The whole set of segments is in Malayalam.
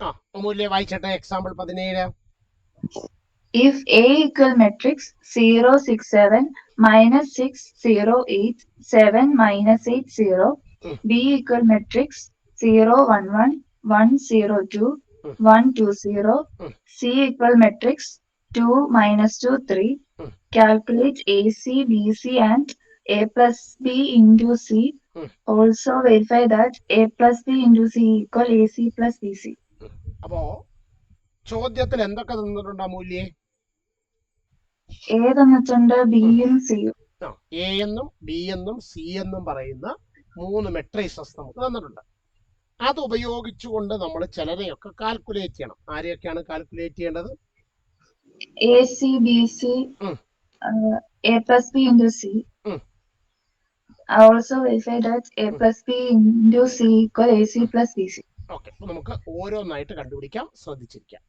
അമൂല്യ വായിച്ചട്ടെ example 17. If A equal matrix 0, 6, 7, minus 6, 0, 8, 7, minus 8, 0, B equal matrix 0, 1, 1, 1, 0, 2, 1, 2, 0, C equal matrix 2, minus 2, 3. Calculate AC, BC and A plus B into C. Also verify that A plus B into C equal AC plus BC. അപ്പോ ചോദ്യത്തിൽ എന്തൊക്കെ തന്നിട്ടുണ്ട് അമൂല്യേ? എ തന്നിട്ടുണ്ട്, ബിയും സിയും. എ എന്നും ബി എന്നും സി എന്നും പറയുന്ന 3 മെട്രിസസ് നമുക്ക് തന്നിട്ടുണ്ട്. അത് ഉപയോഗിച്ചുകൊണ്ട് നമ്മൾ ചിലരെയൊക്കെ കാൽക്കുലേറ്റ് ചെയ്യണം. ആരെയൊക്കെയാണ് കാൽക്കുലേറ്റ് ചെയ്യേണ്ടത്? A C, B C, A plus B into C. Also verify that A plus B into C equal AC plus BC. Okay, നമുക്ക് ഓരോന്നായിട്ട് കണ്ടുപിടിക്കാം. ശ്രദ്ധിച്ചിരിക്കാം.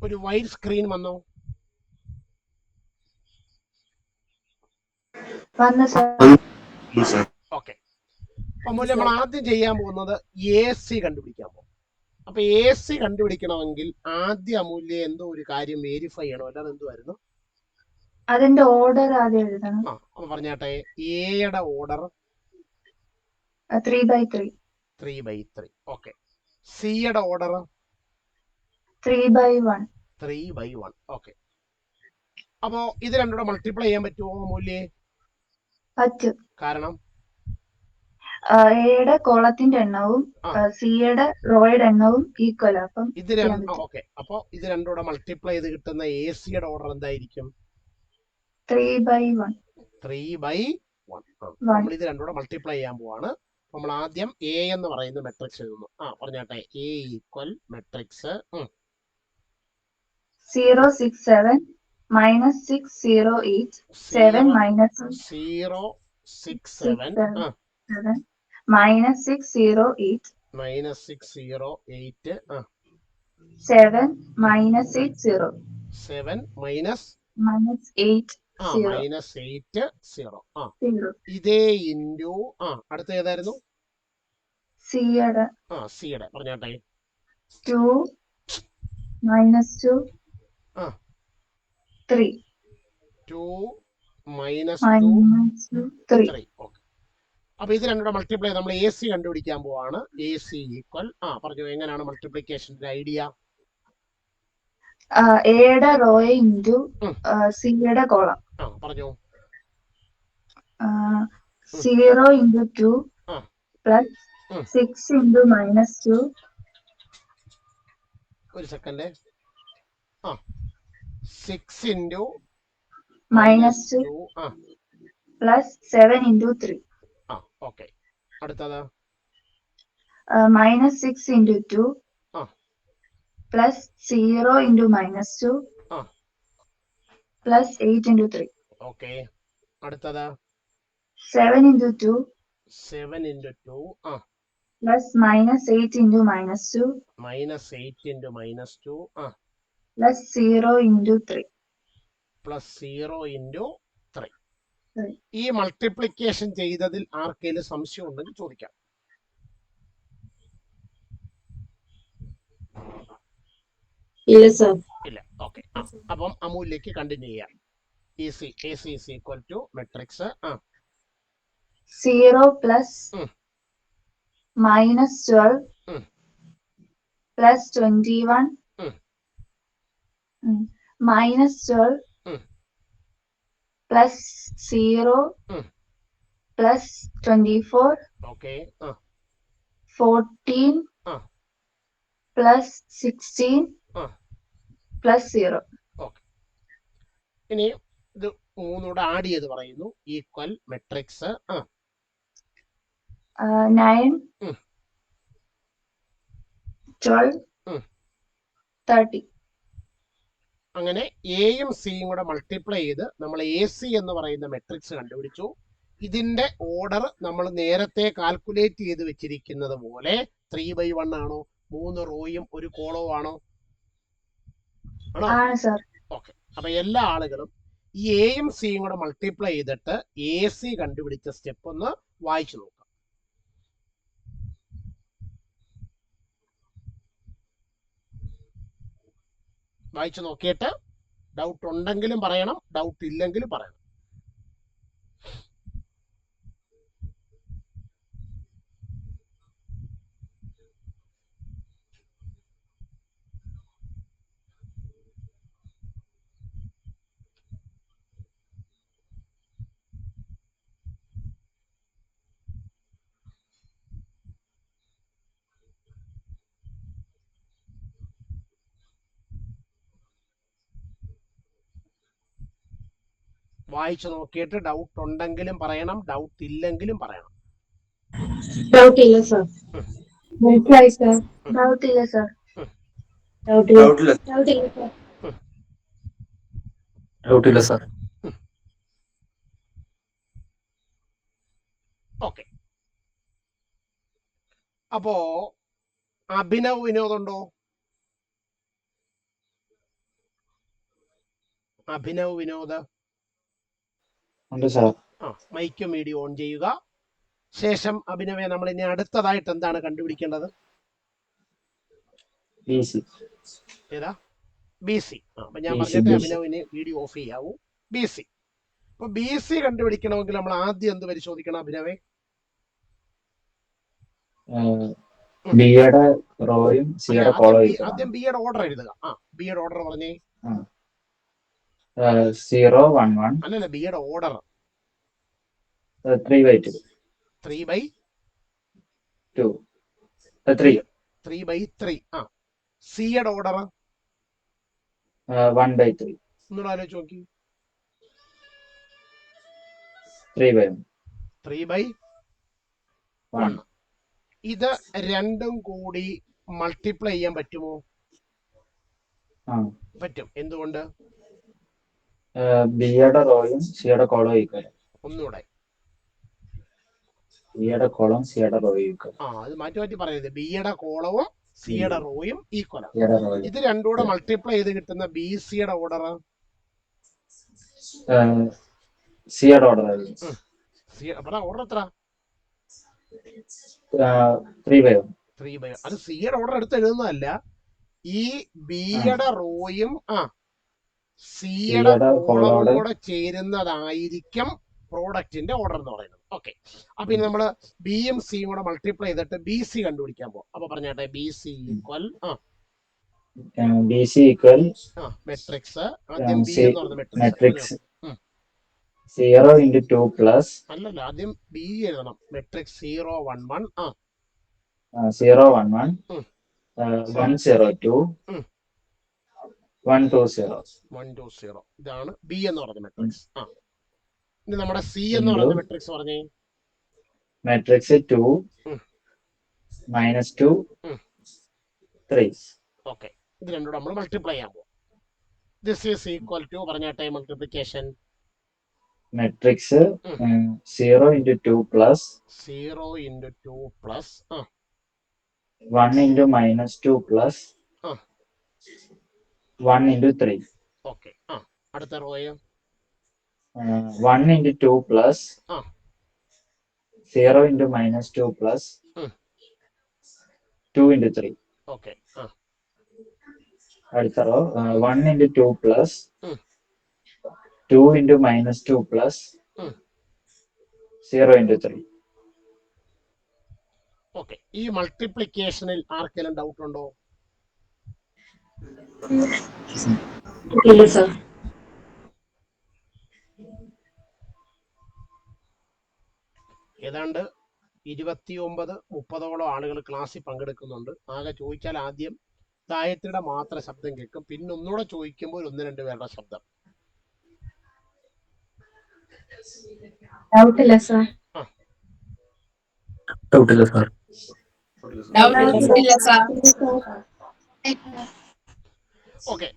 ഒരു വൈറ്റ് സ്ക്രീൻ വന്നോ? ഓക്കെ, അപ്പോൾ നമ്മൾ ആദ്യം ചെയ്യാൻ പോകുന്നത് എ സി കണ്ടുപിടിക്കാൻ പോകും. അപ്പൊ എ സി കണ്ടുപിടിക്കണമെങ്കിൽ ആദ്യ അമൂല്യം എന്തോ ഒരു കാര്യം വെരിഫൈ ചെയ്യണം. അല്ലാതെ എന്തുവായിരുന്നു? അതിന്റെ ഓർഡർ ആദ്യം എഴുതണം. അപ്പൊ പറഞ്ഞാട്ടെ, എയുടെ ഓർഡർ 3/3. 3/3. ഓക്കെ. സിയുടെ ഓർഡർ 3/1. 3/1. ഓക്കെ. അപ്പോ ഇത് രണ്ടുകൂടെ മൾട്ടിപ്ലൈ ചെയ്യാൻ പറ്റുമോ മൂല്യേ? പറ്റും. കാരണം എയുടെ കോളത്തിന്റെ എണ്ണവും സിയുടെ റോയുടെ എണ്ണവും ഈക്വൽ. അപ്പം ഇത് ഓക്കെ. അപ്പൊ ഇത് രണ്ടുകൂടെ മൾട്ടിപ്ലൈ ചെയ്ത് കിട്ടുന്ന എ സിയുടെ ഓർഡർ എന്തായിരിക്കും? 3/1. 3/1. നമ്മൾ ഇത് രണ്ടുകൂടെ മൾട്ടിപ്ലൈ ചെയ്യാൻ പോവാണ്. നമ്മൾ ആദ്യം എ എന്ന് പറയുന്ന മെട്രിക്സ് എഴുതുന്നു. പറഞ്ഞാട്ടെ, A equal matrix 0, 6, 7, minus 6, 0, 8, 7, minus 0, 6, 7, minus 6, 0, 8, minus 6, 0, 8, 7, minus 8, 0, 7, minus 8, minus 8, 0. ഇതേ ഇൻറ്റു അടുത്ത ഏതായിരുന്നു? സിയുടെ. സിയുടെ പറഞ്ഞാട്ടെ, 2, minus 2, 3. 2, minus 2, 3. ഓക്കെ. അപ്പൊ ഇത് രണ്ടുകൂടെ മൾട്ടിപ്ലൈ നമ്മൾ എ സി കണ്ടുപിടിക്കാൻ പോവാണ്. എ സി ഈക്വൽ പറഞ്ഞു, എങ്ങനെയാണ് മൾട്ടിപ്ലിക്കേഷന്റെ ഐഡിയ? എയുടെ റോ ഇൻറ്റു സിയുടെ കോളം. പറഞ്ഞു. 0 into 2 plus 6 into minus 2. ഒരു second. 6 into minus 2 plus 7 into 3. Okay. അടുത്തത് minus 6 into 2 plus 0 into minus 2 plus 8 into 3. Okay. അടുത്തത് 7 into 2 7 into 2 plus minus 8 into minus 2 minus 8 into minus 2 plus 0 into 3 plus 0 into 3. ഈ മൾട്ടിപ്ലിക്കേഷൻ ചെയ്തതിൽ ആർക്കെങ്കിലും സംശയം ഉണ്ടെങ്കിൽ ചോദിക്കാം. ഇല്ല. ഓക്കെ. അപ്പം അമൂല്യക്ക് കണ്ടിന്യൂ ചെയ്യാം. A C is equal to matrix 0 plus minus 12 plus 21 minus 12 plus 0 plus 24. Okay. 14 plus 16 plus 0. Okay. ഇനി ഇത് മൂന്നൂടെ ആഡ് ചെയ്ത് പറയുന്നു. Equal matrix 9 12 30. അങ്ങനെ എയും സിയും കൂടെ മൾട്ടിപ്ലൈ ചെയ്ത് നമ്മൾ എ സി എന്ന് പറയുന്ന മെട്രിക്സ് കണ്ടുപിടിച്ചു. ഇതിന്റെ ഓർഡർ നമ്മൾ നേരത്തെ കാൽക്കുലേറ്റ് ചെയ്ത് വെച്ചിരിക്കുന്നത് പോലെ 3/1 ആണോ? 3 റോയും ഒരു കോളവും ആണോ? ഓക്കെ. അപ്പൊ എല്ലാ ആളുകളും ഈ എയും സിയും കൂടെ മൾട്ടിപ്ലൈ ചെയ്തിട്ട് AC കണ്ടുപിടിച്ച സ്റ്റെപ്പ് ഒന്ന് വായിച്ചു നോക്കാം. വായിച്ചു നോക്കിയിട്ട് ഡൗട്ട് ഉണ്ടെങ്കിലും പറയണം, ഡൗട്ട് ഇല്ലെങ്കിലും പറയണം. വായിച്ചു നോക്കിയിട്ട് ഡൗട്ട് ഉണ്ടെങ്കിലും പറയണം, ഡൗട്ട് ഇല്ലെങ്കിലും പറയണം. ഡൗട്ട് ഇല്ല സർ. ഡൗട്ട് ഇല്ല സർ. ഡൗട്ട് ഇല്ല സർ. ഓക്കെ. അപ്പോ അഭിനവ് വിനോദുണ്ടോ? അഭിനവ് വിനോദ് ഉണ്ട് സാർ. മൈക്കും വീഡിയോ ഓൺ ചെയ്യുക. ശേഷം അഭിനവെ നമ്മൾ ഇനി അടുത്തതായിട്ട് എന്താണ് കണ്ടുപിടിക്കേണ്ടത്? ഏതാ? BC. അപ്പൊ ഞാൻ പറഞ്ഞിട്ട് അഭിനവിന് വീഡിയോ ഓഫ് ചെയ്യാവൂ. BC. അപ്പൊ BC കണ്ടുപിടിക്കണമെങ്കിൽ നമ്മൾ ആദ്യം എന്ത് പരിശോധിക്കണം അഭിനവേ? ബിയുടെ റോയും സിയുടെ കോളവും. ആദ്യം ബിയുടെ ഓർഡർ എഴുതുക. ബിയുടെ ഓർഡർ പറഞ്ഞേ. 0 1 1. അല്ലല്ല, ബിയുടെ ഓർഡർ 3/2. 3/2. 3/3. സിയുടെ ഓർഡർ 1/3. ഒന്നുകൂടെ ആലോചിച്ച് നോക്കി. 3/1. 3/1. ഇത് രണ്ടും കൂടി മൾട്ടിപ്ലൈ ചെയ്യാൻ പറ്റുമോ? പറ്റും. എന്തുകൊണ്ട്? ബിയുടെ റോയും സിയുടെ കോളവും ഈക്വൽ. ഒന്നുകൂടെ. ബിയുടെ കോളവും സിയുടെ റോയും ഈക്വൽ. അത് മാറ്റി മാറ്റി പറയരുത്. ബിയുടെ കോളവും സിയുടെ റോയും ഈക്വൽ. ഇത് രണ്ടും കൂടെ മൾട്ടിപ്ലൈ ചെയ്ത് കിട്ടുന്ന BCയുടെ ഓർഡർ സിയുടെ ഓർഡർ ഓർഡർ എത്ര? 3/1. 3/1. അത് സിയുടെ ഓർഡർ എടുത്ത് എഴുതുന്നതല്ല. ഈ ബിയുടെ റോയും സിയുടെ കോളവും കൂടെ ചേരുന്നതായിരിക്കും പ്രോഡക്റ്റിന്റെ ഓർഡർ എന്ന് പറയുന്നത്. ഓക്കെ. അപ്പൊ ഇനി നമ്മള് ബിയും സിയും കൂടെ മൾട്ടിപ്ലൈ ചെയ്തിട്ട് BC കണ്ടുപിടിക്കാൻ പോകും. അപ്പൊ പറഞ്ഞാട്ടെ, BC ഈക്വൽ മെട്രിക്സ്. ആദ്യം ബി എന്ന് പറഞ്ഞ മെട്രിക്സ് 0 × 2 പ്ലസ്. അല്ലല്ല, ആദ്യം ബി എഴുതണം. മെട്രിക്സ് 0 1 1. 0 1 1 1 0 2 1 2 0 1 2 0. ഇതാണ് ബി എന്ന് പറഞ്ഞ മെട്രിക്സ്. ഇനി നമ്മുടെ സി എന്ന് പറയുന്ന മെട്രിക്സ് പറഞ്ഞേ. മെട്രിക്സ് 2 -2 3. ഓക്കെ. ഇത് രണ്ടും നമ്മൾ മൾട്ടിപ്ലൈ ചെയ്യാൻ പോകും. ദിസ് ഈസ് ഈക്വൽ ടു പറഞ്ഞാട്ടെ multiplication. Matrix 0 × 2 plus 0 × 2 plus 1 × -2 plus 1 × 3. Okay. അടുത്ത റോയോ 1 × 2 പ്ലസ് 0 × -2 പ്ലസ് 2 × 3. ഓക്കെ. അടുത്ത റോ 1 × 2 പ്ലസ് 2 × -2 പ്ലസ് 0 × 3. ഓക്കെ. ഈ മൾട്ടിപ്ലിക്കേഷനിൽ ആർക്കെങ്കിലും ഡൗട്ട് ഉണ്ടോ? ഇല്ല സർ. ഏതാണ്ട് 29-30ഓളം ആളുകൾ ക്ലാസ്സിൽ പങ്കെടുക്കുന്നുണ്ട്. ആകെ ചോദിച്ചാൽ ആദ്യം ഗായത്രിയുടെ മാത്രം ശബ്ദം കേൾക്കും. പിന്നെ ഒന്നുകൂടെ ചോദിക്കുമ്പോൾ 1-2 പേരുടെ ശബ്ദം. ഡൗട്ടില്ല സർ. ഡൗട്ടില്ല സാർ. ഓക്കെ.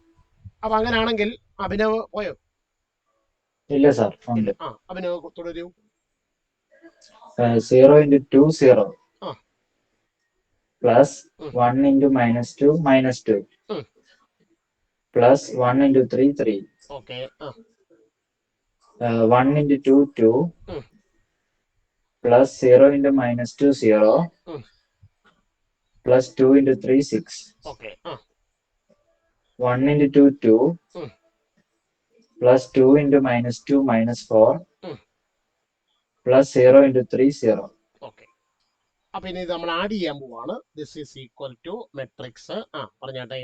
അപ്പൊ അങ്ങനെയാണെങ്കിൽ അഭിനവ് പോയോ? ഇല്ല sir. Abhinav തുടരൂ. 0 into 2 0 Ah. plus 1 Mm. into -2 -2 Mm. plus 1 into 3 3 Okay. 1 into 2 2 Mm. plus 0 into -2 0 Mm. plus 2 into 3 6 Okay. 1 into 2 2 Mm. plus 2 into -2 -4 Mm. plus 0 into 3 0 Okay. അപ്പൊ ഇനി നമ്മൾ ആഡ് ചെയ്യാൻ പോവാണ്. This is equal to matrix പറഞ്ഞാട്ടെ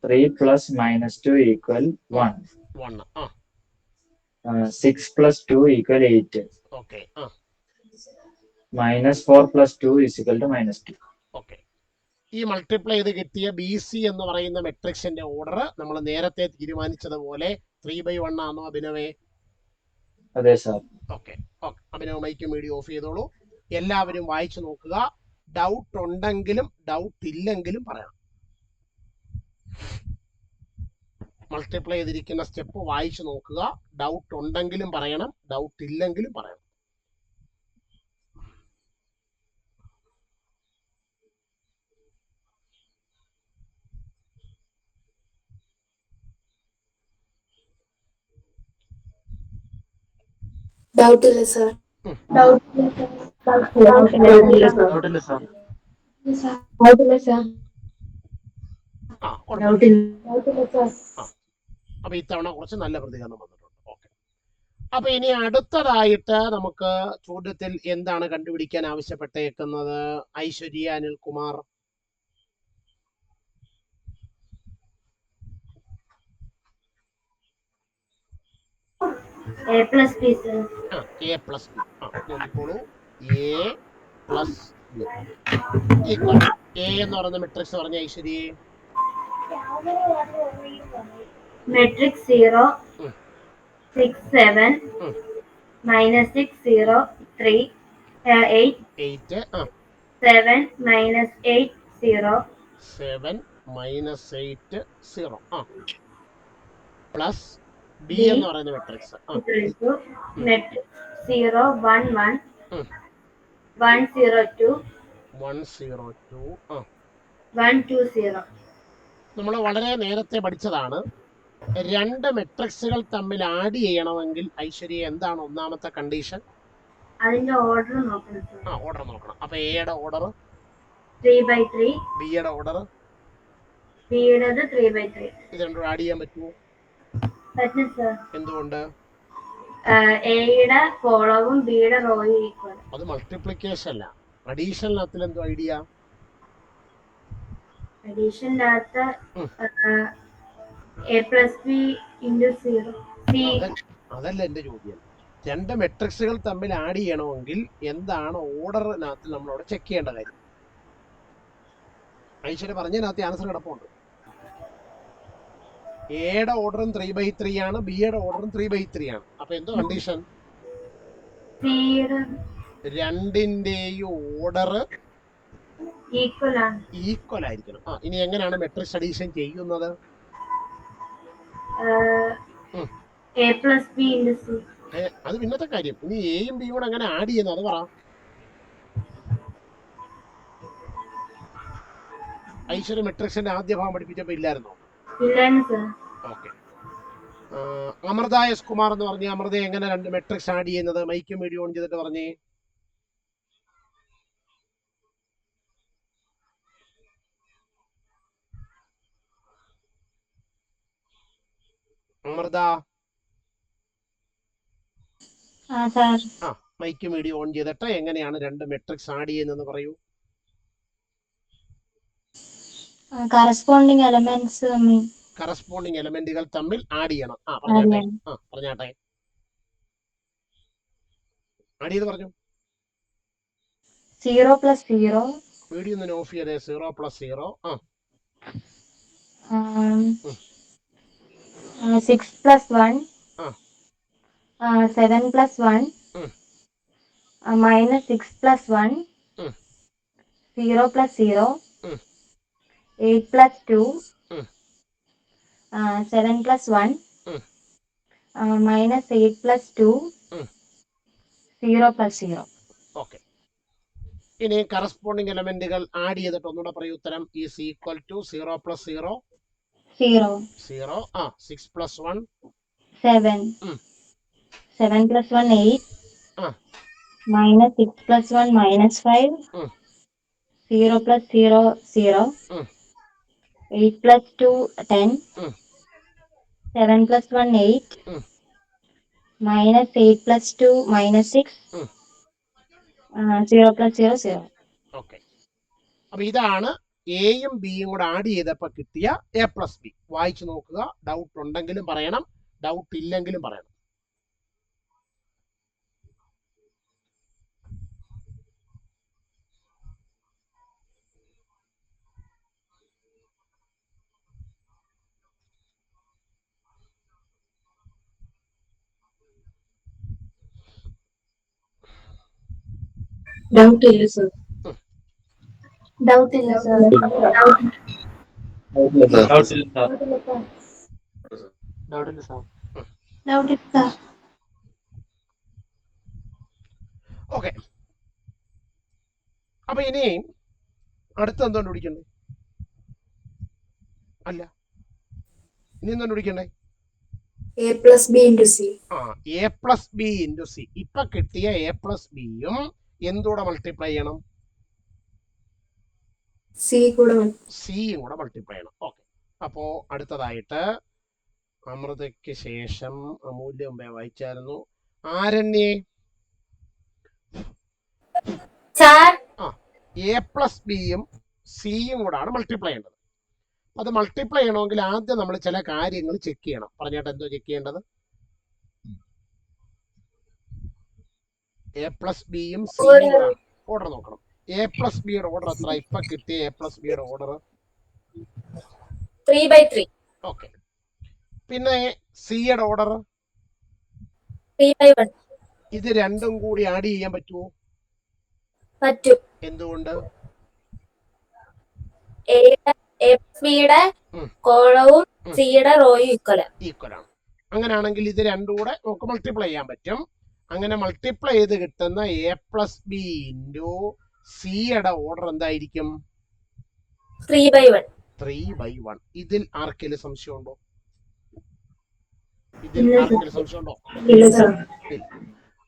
3 plus -2 equal 1 1. 6 plus 2 equal 8 okay. -4 plus 2 is equal to -2. Okay. ഈ മൾട്ടിപ്ലൈ ചെയ്ത് കിട്ടിയ ബി സി എന്ന് പറയുന്ന മെട്രിക്സിന്റെ ഓർഡർ നമ്മൾ നേരത്തെ തീരുമാനിച്ചതുപോലെ 3/1 ആണോ അഭിനവേ? അതെ സാർ. ഓക്കെ. അഭിനവ് മൈക്കും വീഡിയോ ഓഫ് ചെയ്തോളൂ. എല്ലാവരും വായിച്ചു നോക്കുക. ഡൗട്ട് ഉണ്ടെങ്കിലും ഡൗട്ട് ഇല്ലെങ്കിലും പറയണം. മൾട്ടിപ്ലൈ ചെയ്തിരിക്കുന്ന സ്റ്റെപ്പ് വായിച്ചു നോക്കുക. ഡൗട്ട് ഉണ്ടെങ്കിലും പറയണം, ഡൗട്ട് ഇല്ലെങ്കിലും പറയണം. ഡൗട്ട് ഇല്ല സാർ. അപ്പൊ ഇത്തവണ കുറച്ച് നല്ല പ്രതികരണം വന്നിട്ടുണ്ട്. ഓക്കെ. അപ്പൊ ഇനി അടുത്തതായിട്ട് നമുക്ക് ചോദ്യത്തിൽ എന്താണ് കണ്ടുപിടിക്കാൻ ആവശ്യപ്പെട്ടേക്കുന്നത്? Aishwarya Anilkumar. A plus B, sir. A plus B. നോക്കിക്കോളൂ. A plus B equal A എന്ന് പറയുന്ന മെട്രിക്സ് പറഞ്ഞ Aishwarya. Matrix 0, 6 7, -6 0 3 8 8 7 -8 0 7 -8 0 plus B B എന്ന് പറയുന്ന മെട്രിക്സ് matrix 0 1 1 1 0 2 1 0 2 1 2 0. നമ്മൾ വളരെ നേരത്തെ പഠിച്ചതാണ്. രണ്ട് മെട്രിക്സുകൾ തമ്മിൽ ആഡ് ചെയ്യണമെങ്കിൽ ഐശ്വര്യ എന്താണ് ഒന്നാമത്തെ കണ്ടീഷൻ? അതിന്റെ ഓർഡർ നോക്കണം സർ. ഓർഡർ നോക്കണം. അപ്പൊ എയുടെ ഓർഡർ 3/3, ബിയുടെ ഓർഡർ ബിയുടേത് 3/3. ഇത് രണ്ടും ആഡ് ചെയ്യാൻ പറ്റുമോ? പറ്റും സർ. എന്തുകൊണ്ട്? എയുടെ കോളവും ബിയുടെ റോയും ഈക്വൽ. അത് മൾട്ടിപ്ലിക്കേഷൻ അല്ല, അഡീഷനകത്തിൽ എന്തോ idea? അഡീഷനകത്ത് A plus B into 0. അതല്ല എന്റെ ചോദ്യം. രണ്ട് മെട്രിക്സുകൾ തമ്മിൽ ആഡ് ചെയ്യണമെങ്കിൽ എന്താണ് ഓർഡറിനകത്ത് നമ്മളവിടെ ചെക്ക് ചെയ്യേണ്ട കാര്യം? ഐശ്വര്യ പറഞ്ഞതിനകത്ത് ആൻസർ കിടപ്പുണ്ട്. എയുടെ ഓർഡറും 3/3 ആണ്, ബിയുടെ ഓർഡറും 3/3 ആണ്. അപ്പൊ എന്തോ കണ്ടീഷൻ? രണ്ടിന്റെയും ഓർഡർ ഈക്വൽ ആയിരിക്കണം. ഇനി എങ്ങനെയാണ് മെട്രിക്സ് അഡീഷൻ ചെയ്യുന്നത്? A plus B into C. അത് പിന്നത്തെ കാര്യം. ഇനി എയും ബിയും കൂടെ എങ്ങനെ ആഡ് ചെയ്യുന്നത് അത് പറ. ഐശ്വര്യ മെട്രിക്സിന്റെ ആദ്യ ഭാഗം പഠിപ്പിച്ചപ്പോ ഇല്ലായിരുന്നോ? ഓക്കെ. അമൃത എസ് കുമാർ എന്ന് പറഞ്ഞ അമൃത എങ്ങനെ രണ്ട് മെട്രിക്സ് ആഡ് ചെയ്യുന്നത്? മൈക്കും വീഡിയോ ഓൺ ചെയ്തിട്ട് പറഞ്ഞേ. അമൃത മൈക്കും വീഡിയോ ഓൺ ചെയ്തിട്ട് എങ്ങനെയാണ് രണ്ട് മെട്രിക്സ് ആഡ് ചെയ്യുന്നതെന്ന് പറയൂ. കറസ്പോണ്ടിങ് എലമെന്റുകൾ തമ്മിൽ ആഡ് ചെയ്യണം. പറഞ്ഞാട്ടെ. ആഡ് ചെയ്ത് പറഞ്ഞു. 0 plus 0. വീഡിയോ ഒന്ന് ഓഫ് ചെയ്തേ. 0 plus 0. 6 plus 1. 7 plus 1. -6 plus 1. 0 plus 0. 8 plus 2. 7 plus 1. -8 plus 2. 0 plus 0. Okay. ഇനി കറസ്പോണ്ടിങ് എലമെന്റുകൾ ആഡ് ചെയ്തിട്ട് ഒന്നുകൂടെ പറയൂ ഉത്തരം. Is equal to 0 plus 0 0. 0. 6 plus 1 7. 7 plus 1 8. ആ Minus 6 plus 1 minus 5. ഉം. 0 plus 0 0. ഉം. 8 plus 2 10. ഉം. 7 plus 1 8. ഉം. Minus 8 plus 2 minus 6. ഉം. 0 plus 0 0. ഓക്കെ. അപ്പൊ ഇതാണ് എയും ബിയും കൂടെ ആഡ് ചെയ്തപ്പോ കിട്ടിയ എ പ്ലസ് ബി. വായിച്ചു നോക്കുക. ഡൗട്ട് ഉണ്ടെങ്കിലും പറയണം, ഡൗട്ട് ഇല്ലെങ്കിലും പറയണം. ഡൗട്ട് ഇല്ല സർ. ഡൗട്ട് ഇല്ല sir. Doubt is sir. Okay. അപ്പൊ ഇനി അടുത്ത എന്തോ കണ്ടുപിടിക്കണ്ടേ? അല്ല, ഇനി എന്തോ കണ്ടുപിടിക്കണ്ടേ? A plus B into C. A plus B into C. ഇപ്പൊ കിട്ടിയ എ പ്ലസ് ബിയും എന്തൂടെ മൾട്ടിപ്ലൈ ചെയ്യണം? സിയും കൂടെ മൾട്ടിപ്ലൈ ചെയ്യണം. ഓക്കെ. അപ്പോ അടുത്തതായിട്ട് അമൃതയ്ക്ക് ശേഷം അമൂല്യ മുമ്പേ വായിച്ചായിരുന്നു. ആരണ്യെ എ പ്ലസ് ബിയും സിയും കൂടാണ് മൾട്ടിപ്ലൈ ചെയ്യേണ്ടത്. അത് മൾട്ടിപ്ലൈ ചെയ്യണമെങ്കിൽ ആദ്യം നമ്മൾ ചില കാര്യങ്ങൾ ചെക്ക് ചെയ്യണം. പറഞ്ഞിട്ട് എന്തോ ചെക്ക് ചെയ്യേണ്ടത്? എ പ്ലസ് ബിയും സിയും കൂടെ ഓർഡർ നോക്കണം. എ പ്ലസ് ബിയുടെ ഓർഡർ എത്ര? ഇപ്പൊ കിട്ടിയ എ പ്ലസ് ബിയുടെ ഓർഡർ 3/3. ഓക്കെ. പിന്നെ സിയുടെ ഓർഡർ 3/1. ഇത് രണ്ടും കൂടി ആഡ് ചെയ്യാൻ പറ്റുമോ? പറ്റും. എന്തുകൊണ്ട്? ബിയുടെ കോളവും സിയുടെ റോയും ഈക്വൽ ആണ്. അങ്ങനെയാണെങ്കിൽ ഇത് രണ്ടും കൂടെ നമുക്ക് മൾട്ടിപ്ലൈ ചെയ്യാൻ പറ്റും. അങ്ങനെ മൾട്ടിപ്ലൈ ചെയ്ത് കിട്ടുന്ന എ പ്ലസ് ബി ഇൻറ്റു സിയുടെ ഓർഡർ എന്തായിരിക്കും? 3/1. 3/1. ഇതിൽ ആർക്കെങ്കിലും സംശയമുണ്ടോ?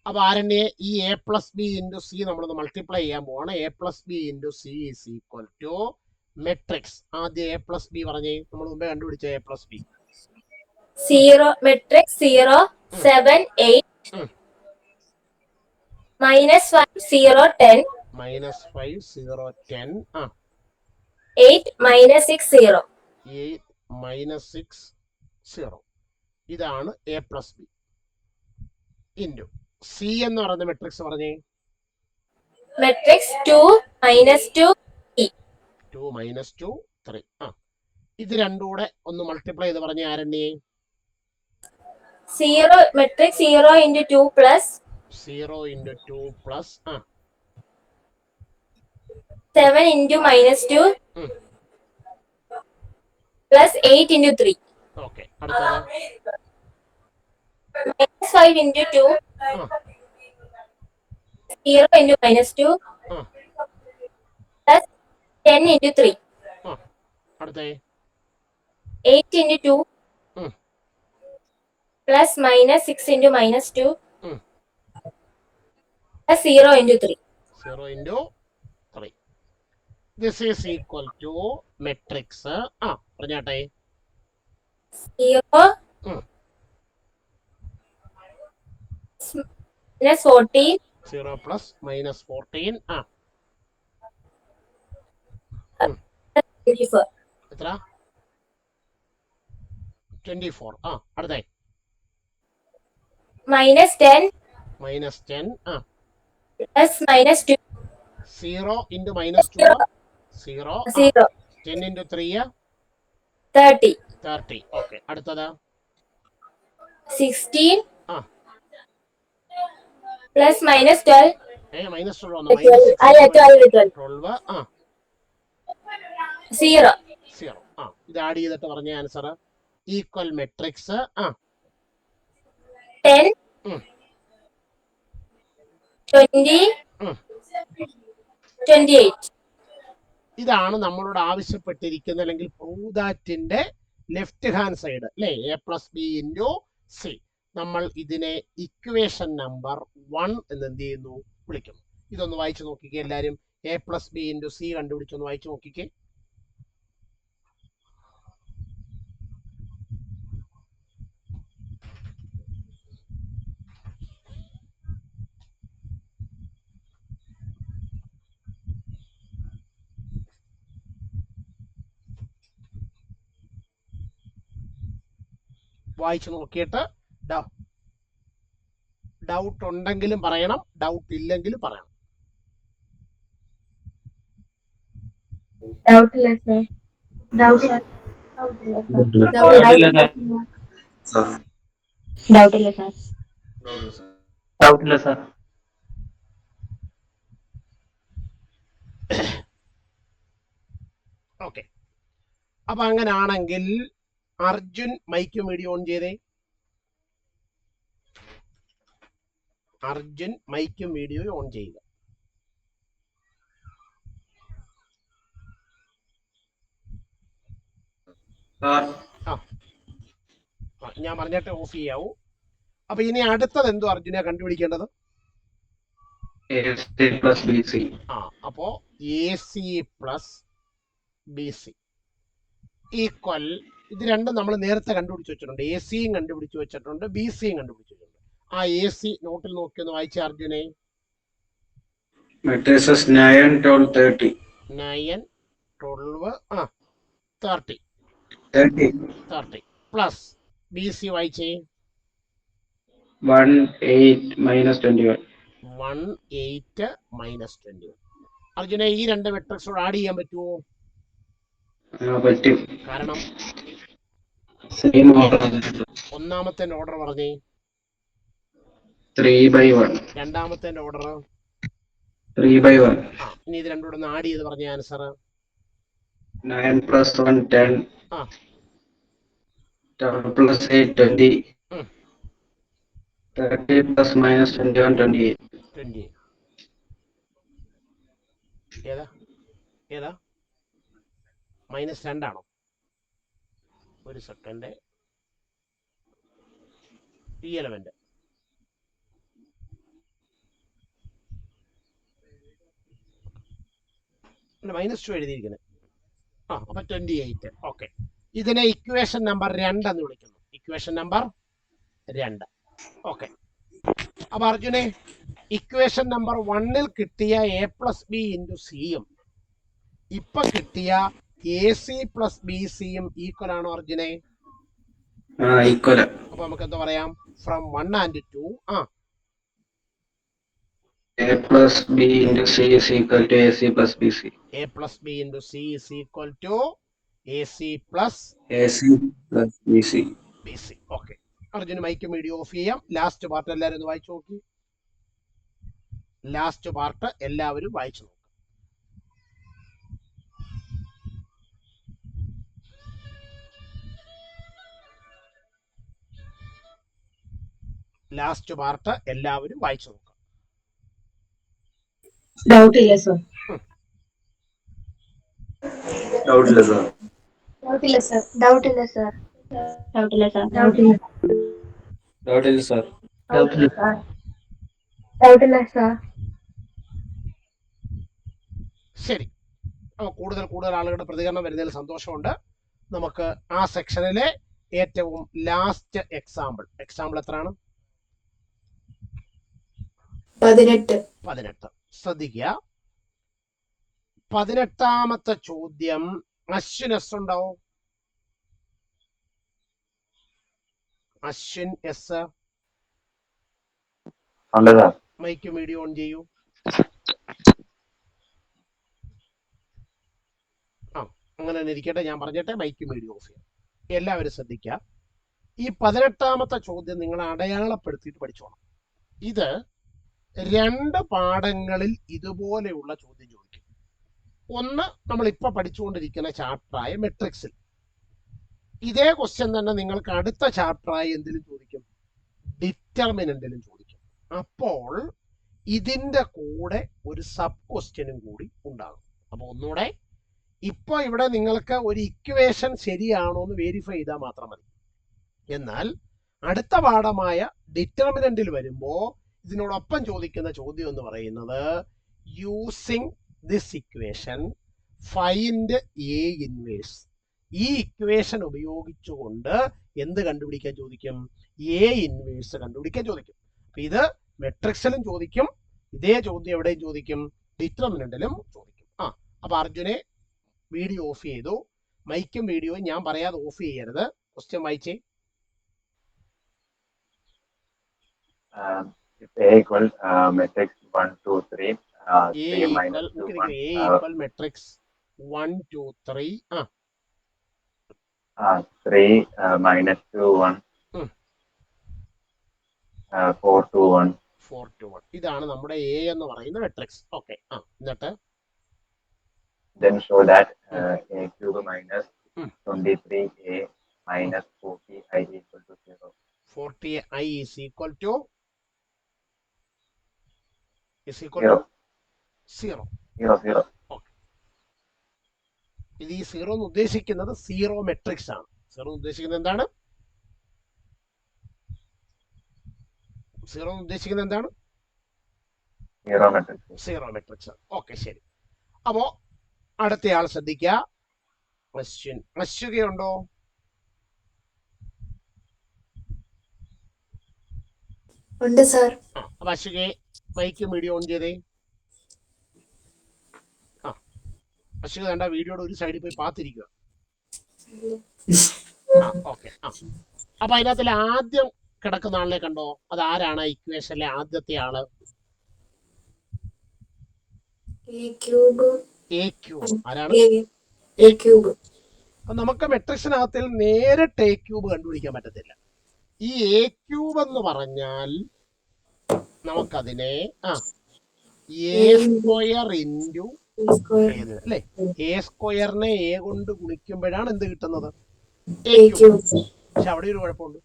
അപ്പൊ ആരണ്യെ ഈ A plus B into C നമ്മളൊന്ന് മൾട്ടിപ്ലൈ ചെയ്യാൻ പോവാണ്. A plus B into C is equal to matrix. ആദ്യം എ പ്ലസ് ബി പറഞ്ഞേ, നമ്മൾ മുമ്പേ കണ്ടുപിടിച്ച എ പ്ലസ് ബി. 0 മെട്രിക്സ് 0 7 8 -5 0 10 -5 0 10 8 -6 0 8 -6 0. ഇതാണ് A plus B into C എന്ന് പറയുന്ന മെട്രിക്സ് പറഞ്ഞേ. മെട്രിക്സ് 2 -2 2 -2 3. ഇത് രണ്ടും കൂടെ ഒന്ന് മൾട്ടിപ്ലൈ ചെയ്ത് പറഞ്ഞേ ആരണ്യെ. 0 matrix 0 × 2 plus 0 × 2 plus 7 × -2 plus 8 × 3. Okay. അടുത്തത് -5 × 2 0 × -2 പ്ലസ് 10 × 3. അടുത്തേ 8 × 2 plus -6 × -2 plus 0 × 3. 0 × 3. This is equal to matrix. പറഞ്ഞാട്ടെ. 0 -14. 0 plus -14. 24. എത്ര? 24. അടുത്തേ -10. -10. Plus -2. 0 × -2 0. 0. 10 × 3 30. 30. ഓക്കെ. അടുത്തത് 16 plus -12. -12 അല്ല 12. 12. 0. 0. ഇത് ആഡ് ചെയ്തിട്ട് പറഞ്ഞ ആൻസർ ഈക്വൽ മെട്രിക്സ് 10 20 28. ഇതാണ് നമ്മളോട് ആവശ്യപ്പെട്ടിരിക്കുന്ന അല്ലെങ്കിൽ പ്രൂവ് ദാറ്റിന്റെ ലെഫ്റ്റ് ഹാൻഡ് സൈഡ് അല്ലേ, A plus B into C. നമ്മൾ ഇതിനെ ഇക്വേഷൻ നമ്പർ 1 എന്ന് എന്ത് ചെയ്യുന്നു, വിളിക്കുന്നു. ഇതൊന്ന് വായിച്ചു നോക്കിക്കേ എല്ലാവരും. A plus B into C കണ്ടുപിടിച്ചൊന്ന് വായിച്ചു നോക്കിക്കേ. വായിച്ചു നോക്കിയിട്ട് ഡൗട്ട് ഉണ്ടെങ്കിലും പറയണം, ഡൗട്ട് ഇല്ലെങ്കിലും പറയണം. ഡൗട്ടില്ല സർ. ഡൗട്ടില്ല സർ. ഓക്കെ, അപ്പൊ അങ്ങനാണെങ്കിൽ അർജുൻ മൈക്കും വീഡിയോ ഓൺ ചെയ്തേ. അർജുൻ മൈക്കും വീഡിയോ ഓൺ ചെയ്യുക. ഞാൻ പറഞ്ഞിട്ട് ഓഫ് ചെയ്യാവൂ. അപ്പൊ ഇനി അടുത്തത് എന്തോ അർജുനെ കണ്ടുപിടിക്കേണ്ടത്? അപ്പോ A C plus B C equal, ഇത് രണ്ടും നമ്മൾ നേരത്തെ കണ്ടുപിടിച്ച് വെച്ചിട്ടുണ്ട്. എ സിയും കണ്ടുപിടിച്ച് വെച്ചിട്ടുണ്ട്, ബി സിയും കണ്ടുപിടിച്ച് വെച്ചിട്ടുണ്ട്. ആ എ സി നോട്ടിൽ നോക്കി ഒന്ന് വായിച്ച അർജുനെ. 9, 12, 30. 9, 12, 30. 30 പ്ലസ് ബി സി വായിച്ചേ. 1, 8, -21. 1, 8, -21. അർജുനെ ഈ രണ്ട് മെട്രിക്സോട് ആഡ് ചെയ്യാൻ പറ്റുമോ? പറ്റും. കാരണം ഒന്നാമത്തെ ഓർഡർ പറഞ്ഞേ. 3/1. രണ്ടാമത്തെ ഓർഡർ 3/1. ഇനി ഇത് രണ്ടും കൂടെ ആഡ് ചെയ്ത് പറഞ്ഞ ആൻസർ 9 + 1 10. 12 + 8 20. 30 + -21 28. 28. ഏതാ ഏതാ -2 ആണോ? ഒരു സെക്കൻഡ്. ഈ എലമെന്റ് -2 എഴുതിയിരിക്കുന്നത്. അപ്പൊ 28. ഓക്കെ, ഇതിനെ ഇക്വേഷൻ നമ്പർ 2 എന്ന് വിളിക്കുന്നു. Equation number 2. ഓക്കെ, അപ്പൊ അർജുനെ ഇക്വേഷൻ നമ്പർ 1 കിട്ടിയ എ പ്ലസ് ബി ഇൻറ്റു സിയും ഇപ്പൊ കിട്ടിയ എ സി പ്ലസ് ബി സിയും ഈക്വൽ ആണോ അർജുനെ? ഈക്വൽ. അപ്പൊ നമുക്ക് എന്താ പറയാം? From 1 and 2 A plus B into C is equal to AC plus BC. A plus B into C is equal to AC plus BC. BC. Okay, അർജുന് മൈക്ക് വീഡിയോ ഓഫ് ചെയ്യാം. ലാസ്റ്റ് പാർട്ട് എല്ലാവരും ഒന്ന് വായിച്ചു നോക്കി. ലാസ്റ്റ് പാർട്ട് എല്ലാവരും വായിച്ചു നോക്കും. ലാസ്റ്റ് പാർട്ട് എല്ലാവരും വായിച്ചു നോക്കാം. ഡൗട്ടില്ല സർ. ഡൗട്ടില്ല സർ. ഡൗട്ടില്ല സർ. ഡൗട്ടില്ല സർ. ഡൗട്ടില്ല സർ. ഡൗട്ടില്ല. ഡൗട്ടില്ല സർ. ഡൗട്ടില്ല സർ. ഡൗട്ടില്ല സർ. ശരി, കൂടുതൽ ആളുകളുടെ പ്രതികരണം വരുന്നതിൽ സന്തോഷമുണ്ട്. നമുക്ക് ആ സെക്ഷനിലെ ഏറ്റവും ലാസ്റ്റ് എക്സാമ്പിൾ എത്രയാണ്? 18. ശ്രദ്ധിക്കുക, 18ാമത്തെ ചോദ്യം. അശ്വിൻ എസ് ഉണ്ടാവോ? Ashwin S mike video on ചെയ്യൂ. അങ്ങനെ തന്നെ ഇരിക്കട്ടെ, ഞാൻ പറഞ്ഞിട്ടെ മൈക്ക് വീഡിയോ ഓഫ് ചെയ്യാം. എല്ലാവരും ശ്രദ്ധിക്കുക, ഈ 18ാമത്തെ ചോദ്യം നിങ്ങൾ അടയാളപ്പെടുത്തിയിട്ട് പഠിച്ചോണം. ഇത് 2 പാഠങ്ങളിൽ ഇതുപോലെയുള്ള ചോദ്യം ചോദിക്കും. ഒന്ന് നമ്മൾ ഇപ്പൊ പഠിച്ചുകൊണ്ടിരിക്കുന്ന ചാപ്റ്ററായ മെട്രിക്സിൽ ഇതേ ക്വസ്റ്റ്യൻ തന്നെ നിങ്ങൾക്ക് അടുത്ത ചാപ്റ്ററായി എന്തിലും ചോദിക്കും, ഡിറ്റർമിനന്റിലും ചോദിക്കും. അപ്പോൾ ഇതിന്റെ കൂടെ ഒരു സബ് ക്വസ്റ്റ്യനും കൂടി ഉണ്ടാകും. അപ്പൊ ഒന്നുകൂടെ, ഇപ്പൊ ഇവിടെ നിങ്ങൾക്ക് ഒരു ഇക്വേഷൻ ശരിയാണോ എന്ന് വെരിഫൈ ചെയ്താൽ മാത്രം മതി. എന്നാൽ അടുത്ത പാഠമായ ഡിറ്റർമിനന്റിൽ വരുമ്പോൾ ഇതിനോടൊപ്പം ചോദിക്കുന്ന ചോദ്യം എന്ന് പറയുന്നത് using this equation find A inverse. ഈ ഇക്വേഷൻ ഉപയോഗിച്ചുകൊണ്ട് എന്ത് കണ്ടുപിടിക്കാൻ ചോദിക്കും? എ ഇൻവേഴ്സ് കണ്ടുപിടിക്കാൻ ചോദിക്കും. അപ്പൊ ഇത് മെട്രിക്സിലും ചോദിക്കും, ഇതേ ചോദ്യം എവിടെയും ചോദിക്കും, ഡിറ്റർമിനന്റിലും ചോദിക്കും. അപ്പൊ അർജുനെ വീഡിയോ ഓഫ് ചെയ്തു. മൈക്കും വീഡിയോയും ഞാൻ പറയാതെ ഓഫ് ചെയ്യരുത്. ക്വസ്റ്റ്യൻ വായിച്ചേ. If A equal matrix 1, 2, 3, 3 minus 2, 1. A equal matrix 1, 2, 3. 3 minus 2, 1. 4, 2, 1. 4, 2, 1. ഇതാണ് നമ്മുടെ A എന്ന് പറയുന്ന മെട്രിക്സ്. ഓക്കെ. എന്നിട്ട് Then show that A cube minus 23A minus 40I equal to 0. 40I is equal to 0. 0. 0. Okay. ഇത് ഈ 0 എന്ന് ഉദ്ദേശിക്കുന്നത് സീറോ മെട്രിക്സ് ആണ്. 0 എന്ന് ഉദ്ദേശിക്കുന്നത് എന്താണ്? 0 എന്ന് ഉദ്ദേശിക്കുന്നത് എന്താണ്? 0 matrix. Zero matrix. ഓക്കെ, ശരി. അപ്പോ അടുത്തയാൾ ശ്രദ്ധിക്കുക. അശ്വിൻ. അശ്വികയുണ്ടോ? ഉണ്ട് സർ. അപ്പൊ അശ്വികയെ മൈക്കും വീഡിയോ ഓൺ ചെയ്തേ. അശ്വിക വേണ്ട, വീഡിയോയുടെ ഒരു സൈഡിൽ പോയി പാത്തിരിക്കുക. ഓക്കെ. അപ്പൊ അതിനകത്തിലെ ആദ്യം കിടക്കുന്ന ആളിനെ കണ്ടോ? അത് ആരാണ് ഇക്വേഷനിലെ ആദ്യത്തെ ആള്? A cube. ആരാണ്? A cube. അപ്പൊ നമുക്ക് മെട്രിക്സിനകത്തിൽ നേരിട്ട് എ ക്യൂബ് കണ്ടുപിടിക്കാൻ പറ്റത്തില്ല. ഈ എ ക്യൂബ് എന്ന് പറഞ്ഞാൽ നമുക്കതിനെ എ സ്ക്വയർ ഇൻറ്റു അല്ലേ? എ സ്ക്വയറിനെ എ കൊണ്ട് ഗുണിക്കുമ്പോഴാണ് എന്ത് കിട്ടുന്നത്? A cube. പക്ഷെ അവിടെ ഒരു കുഴപ്പമുണ്ട്.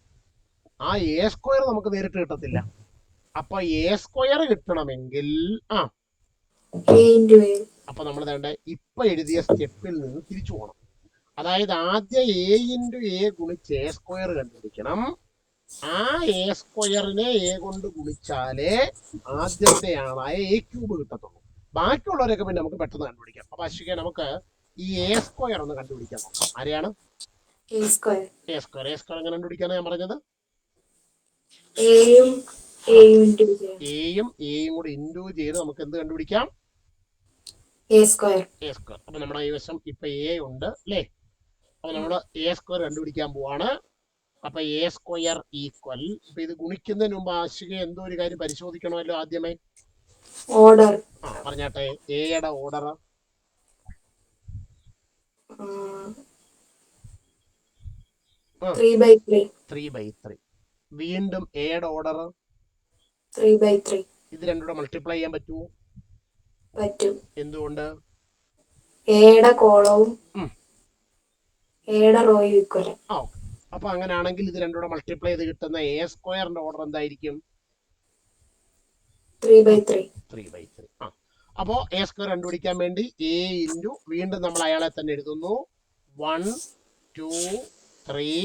ആ എ സ്ക്വയർ നമുക്ക് നേരിട്ട് കിട്ടത്തില്ല. അപ്പൊ എ സ്ക്വയർ കിട്ടണമെങ്കിൽ അപ്പൊ നമ്മൾ വേണ്ട ഇപ്പൊ എഴുതിയ സ്റ്റെപ്പിൽ നിന്ന് തിരിച്ചു പോകണം. അതായത് ആദ്യം എ ഇൻറ്റു എ ഗുണിച്ച് എ സ്ക്വയർ കണ്ടുപിടിക്കണം. ആ എ സ്ക്വയറിനെ എ കൊണ്ട് ഗുണിച്ചാലേ ആദ്യത്തെ ആളായ എ ക്യൂബ് കിട്ടത്തുള്ളൂ. ബാക്കിയുള്ളവരൊക്കെ പിന്നെ നമുക്ക് പെട്ടെന്ന് കണ്ടുപിടിക്കാം. അപ്പൊ അശ്വിക നമുക്ക് ഈ എ സ്ക്വയർ ഒന്ന് കണ്ടുപിടിക്കാൻ നോക്കാം. ആരെയാണ്? A square. A square. A square എങ്ങനെ കണ്ടുപിടിക്കാനാണ് ഞാൻ പറഞ്ഞത്? എയും എയും കൂടി ഇൻറ്റു ചെയ്ത് നമുക്ക് എന്ത് കണ്ടുപിടിക്കാം? A square. A square. അപ്പൊ നമ്മുടെ ഈ വശം ഇപ്പൊ എ ഉണ്ട് അല്ലേ? അപ്പൊ നമ്മൾ എ സ്ക്വയർ കണ്ടുപിടിക്കാൻ പോവാണ്. അപ്പൊ എ സ്ക്വയർ ഈക്വൽ. ഇപ്പൊ ഇത് ഗുണിക്കുന്നതിന് മുമ്പ് ആശിക എന്തോ ഒരു കാര്യം പരിശോധിക്കണമല്ലോ ആദ്യമേ. ഓർഡർ. പറഞ്ഞാട്ടെ. എയുടെ ഓർഡർ 3/3. 3/3. വീണ്ടും എയുടെ ഓർഡർ 3/3. ഇത് രണ്ടുകൂടെ മൾട്ടിപ്ലൈ ചെയ്യാൻ പറ്റുമോ? പറ്റും. എന്തുകൊണ്ട്? എയുടെ കോളവും എയുടെ റോയും ഈക്വൽ. അപ്പൊ അങ്ങനെയാണെങ്കിൽ ഇത് രണ്ടുകൂടെ മൾട്ടിപ്ലൈ ചെയ്ത് കിട്ടുന്ന എ സ്ക്വയറിന്റെ ഓർഡർ എന്തായിരിക്കും? 3/3. 3/3. അപ്പോ എ സ്ക്വയർ കണ്ടുപിടിക്കാൻ വേണ്ടി എ ഇൻറ്റു വീണ്ടും നമ്മൾ അയാളെ തന്നെ എഴുതുന്നു. 1, 2, 3.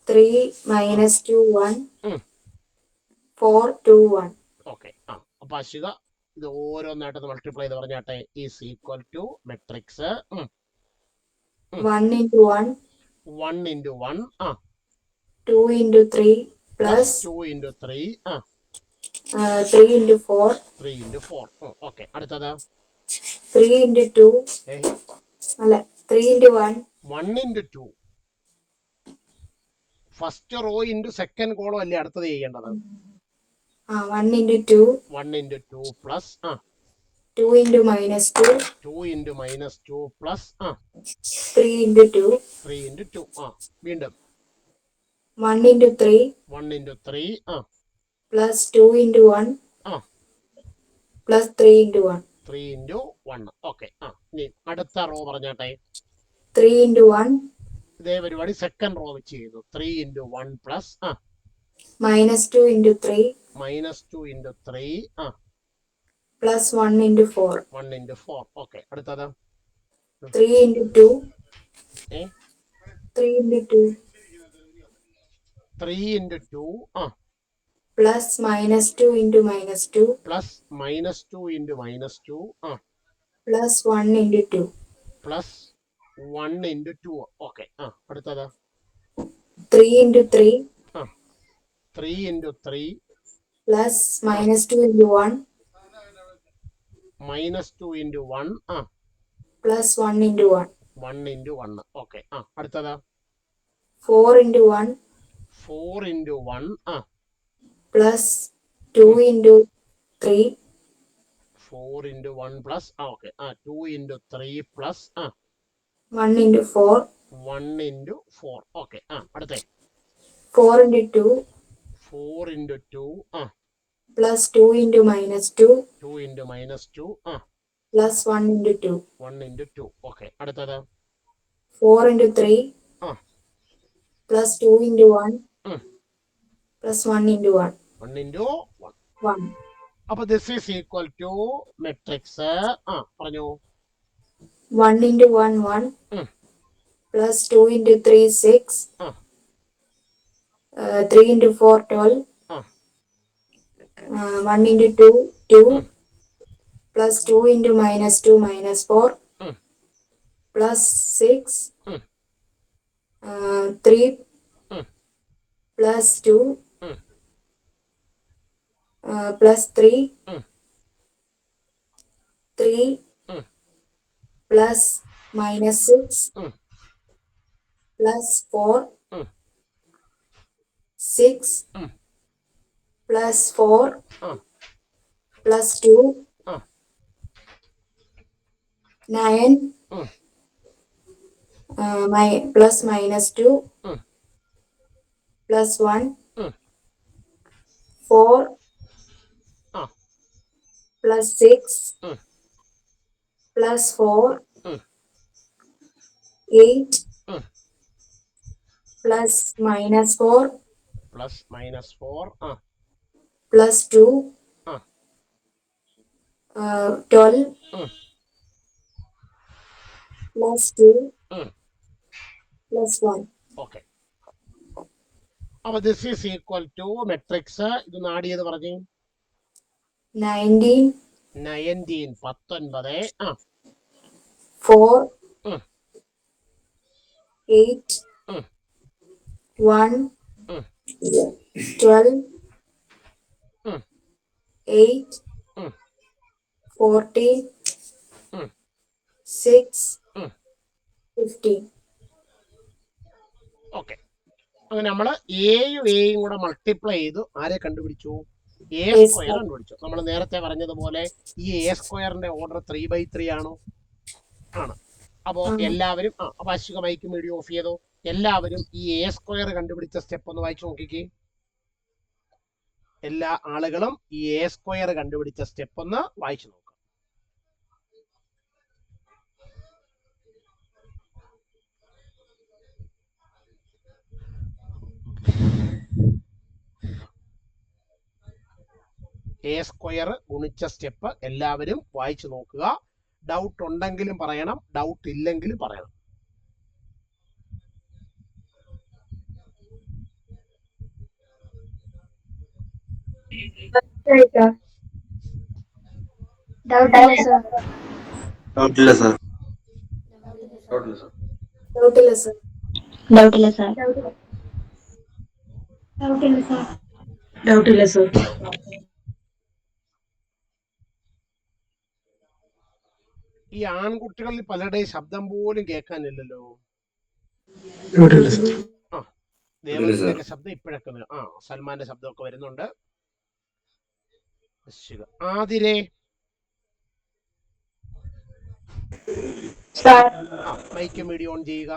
3 minus 2, 1. 4, 2, 1. ഓക്കെ. അപ്പൊ അശ്വിക ഇത് ഓരോന്നായിട്ട് മൾട്ടിപ്ലൈ ചെയ്ത് പറഞ്ഞാട്ടെ. Is equal to matrix 1 into 1. 1 into 1. 2 into 3 plus 2 into 3. 3 into 4. 3 into 4. Okay. അടുത്തത് 3 into 2. അല്ല, 3 into 1. 1 into 2. First rho into second column അല്ലേ അടുത്തത് ചെയ്യേണ്ടത്? 1 into 2. 1 into 2 plus 2 into minus 2. 2 into minus 2 plus 3 into 2. 3 into 2. വീണ്ടും 1 into 3. 1 into 3. Plus 2 into 1. Plus 3 into 1. 3 into 1. Okay. ഇനി അടുത്ത റോ പറഞ്ഞാട്ടെ. 3 into 1. ഇതേ പരിപാടി സെക്കൻഡ് റോ വെച്ച് ചെയ്തു. 3 into 1 plus minus 2 into 3. -2 into 3 plus 1 into 4. 1 into 4. Okay, അടുത്തത് 3 into 2. ഏ 3 into 2. 3 into 2 Plus -2 into -2. Plus -2 into -2 Plus 1 into 2. Plus 1 into 2. Okay, അടുത്തത് 3 into 3. 3 into 3 Plus -2 into 1. -2 into 1 Plus 1 into 1. 1 into 1. Okay, അടുത്തത് 4 into 1. 4 into 1 Plus 2 into 3. 4 into 1 plus okay 2 into 3 plus 1 into 4. 1 into 4. Okay, അടുത്തേ 4 into 2. 4 into 2 Plus 2 into -2. 2 into -2 Plus 1 into 2. 1 into 2. Okay, അടുത്തത് 4 into 3. Plus 2 into 1. Plus 1 into 1. 1 into 1. 1. അപ്പൊ this is equal to matrix പറഞ്ഞു 1 into 1 1. Plus 2 into 3 6. 3 into 4 12. 1 into 2 2. Plus 2 into -2 -4. Plus 6. 3. Plus 2. Plus 3. 3. Plus -6. Plus 4. 6. Plus 4. Plus 2. 9. Plus -2. Plus 1. 4. Plus 6. Plus 4. 8. Plus -4. Plus -4 Plus 2. 12. Plus 2. Plus 1. Okay, അപ്പൊ this is equal to matrix ഇത് ആഡ് ചെയ്ത് പറഞ്ഞു 19. 19 19 4. 8. 1. 12. 8. 40. 6. 15. ഓക്കെ, അങ്ങനെ നമ്മൾ എയും കൂടെ മൾട്ടിപ്ലൈ ചെയ്തു ആരെ കണ്ടുപിടിച്ചു എ സ്ക്വയർ കണ്ടുപിടിച്ചു. നമ്മൾ നേരത്തെ പറഞ്ഞതുപോലെ ഈ എ സ്ക്വയറിന്റെ ഓർഡർ 3/3 ആണോ? ആണ്. അപ്പോ എല്ലാവരും അപ്പൊ അശ്വിക മൈക്ക് വീഡിയോ ഓഫ് ചെയ്തോ. എല്ലാവരും ഈ എ സ്ക്വയർ കണ്ടുപിടിച്ച സ്റ്റെപ്പ് ഒന്ന് വായിച്ചു നോക്കിക്കേ. എല്ലാ ആളുകളും ഈ എ സ്ക്വയർ കണ്ടുപിടിച്ച സ്റ്റെപ്പ് ഒന്ന് വായിച്ചു നോക്കാം. എ സ്ക്വയർ ഗുണിച്ച സ്റ്റെപ്പ് എല്ലാവരും വായിച്ചു നോക്കുക. ഡൗട്ട് ഉണ്ടെങ്കിലും പറയണം, ഡൗട്ട് ഇല്ലെങ്കിലും പറയണം. ഡൗട്ടില്ല സർ. ഡൗട്ടില്ല സർ. ഡൗട്ടില്ല സർ. ഡൗട്ടില്ല സർ. ഡൗട്ടില്ല സർ. ഈ ആൺകുട്ടികളിൽ പലരുടെയും ശബ്ദം പോലും കേൾക്കാനില്ലല്ലോ. ദേവന്റെ ശബ്ദം ഇപ്പോഴൊക്കെ സൽമാന്റെ ശബ്ദമൊക്കെ വരുന്നുണ്ട്. ആതിരെ മൈക്ക് വീഡിയോ ഓൺ ചെയ്യുക.